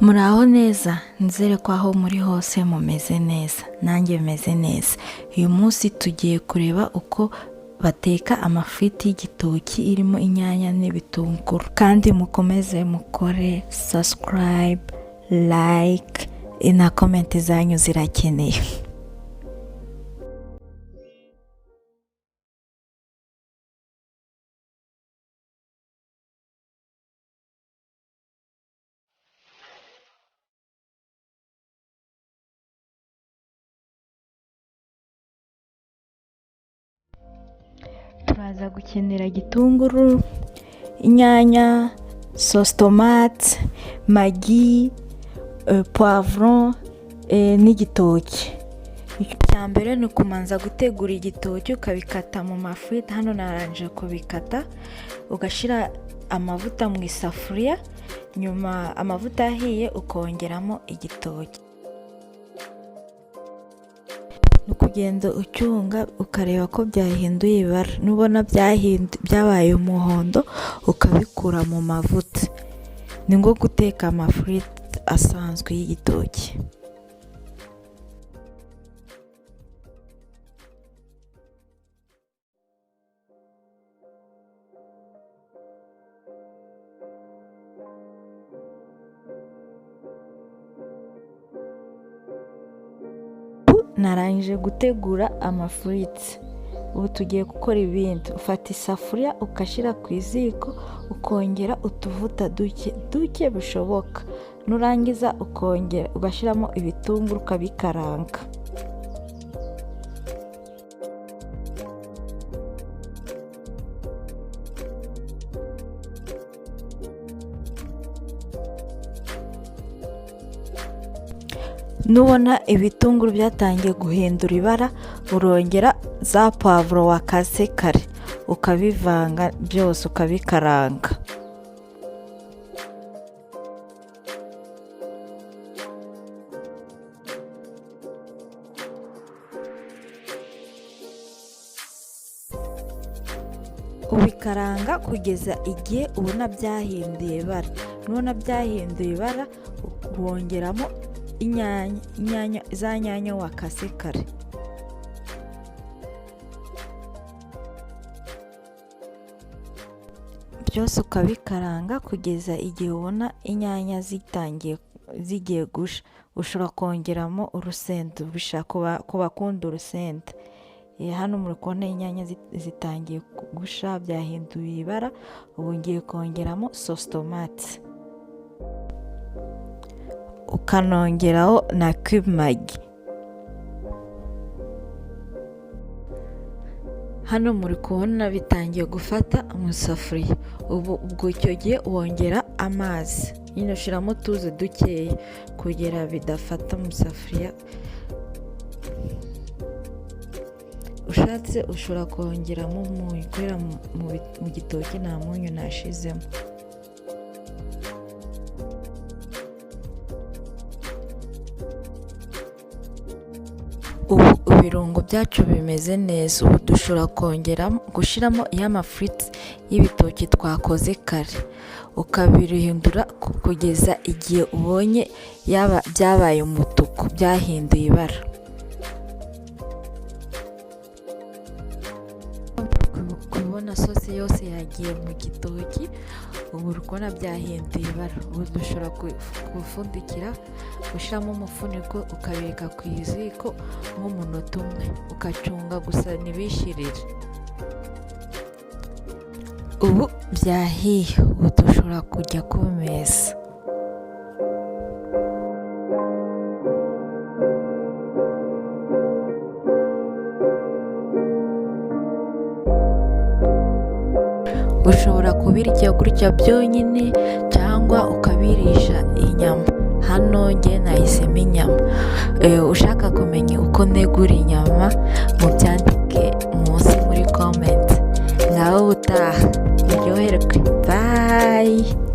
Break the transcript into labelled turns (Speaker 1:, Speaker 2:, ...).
Speaker 1: Muraho neza, nizere ko aho muri hose mumeze neza, nanjye meze neza. Uyu munsi tugiye kureba uko bateka amafiriti y'igitoki irimo inyanya n'ibitunguru. Kandi mukomeze mukore subscribe, like, na comment zanyu zirakeneye. Turaza gukenera igitunguru, inyanya, sauce tomate, magi, poivron n'igitoki. Icya mbere ni ukumanza gutegura igitoki ukabikata mu mafiriti. Hano narangije kubikata, ugashyira amavuta mu isafuriya, nyuma amavuta yahiye ukongeramo igitoki. Ni ukugenda ucyunga ukareba ko byahinduye ibara, nubona byabaye umuhondo ukabikura mu mavuta. Ni nko guteka amafiriti asanzwe y'igitoki. Narangije gutegura amafiriti, ubu tugiye gukora ibindi. Ufata isafuriya ugashyira ku iziko, ukongera utuvuta duke bishoboka, nurangiza ukongera ugashyiramo ibitunguru ukabikaranga. Nubona ibitunguru byatangiye guhindura ibara, urongera za pavuro wakase kare ukabivanga byose ukabikaranga. Ubikaranga kugeza igihe ubona byahinduye ibara. Nubona byahinduye ibara wongeramo inyanya, za nyanya wakase kare. Byose ukabikaranga kugeza igihe ubona inyanya zigiye gusha. Ushobora kongeramo urusenda ku bakunda urusenda. Hano muri kubona inyanya zitangiye gusha, byahinduye ibara. Ubu ngiye kongeramo sauce tomate, ukanongeraho na cube magi. Hano muri kubona bitangiye gufata mu isafuriya. Ubwo icyo gihe wongera amazi, nyine ushyiramo tuzi dukeya kugira bidafata mu isafuriya. Ushatse ushobora kongeramo umunyu, kubera mu gitoki nta munyu nashizemo. Ubu ibirungo byacu bimeze neza. Ubu dushobora gushyiramo ya mafiriti y'ibitoki twakoze kare, ukabihindura kugeza igihe ubonye byabaye umutuku, byahinduye ibara. Kubona sosi yose yagiye mu gitoki, ubu uri kubona byahinduye ibara. Ubu dushobora gupfundikira, gushyiramo umufuniko, ukabika ku iziko nk'umunota umwe, ukacunga gusa ntibishirire. Ubu byahiye, ubu dushobora kujya kumeza. Ushobora kubirya gutya byonyine cyangwa ukabirisha inyama. Hano njye nahisemo inyama. Ushaka kumenya uko negura inyama, mubyandike munsi muri comment. Nawe utaha, muryoherwe. Bye.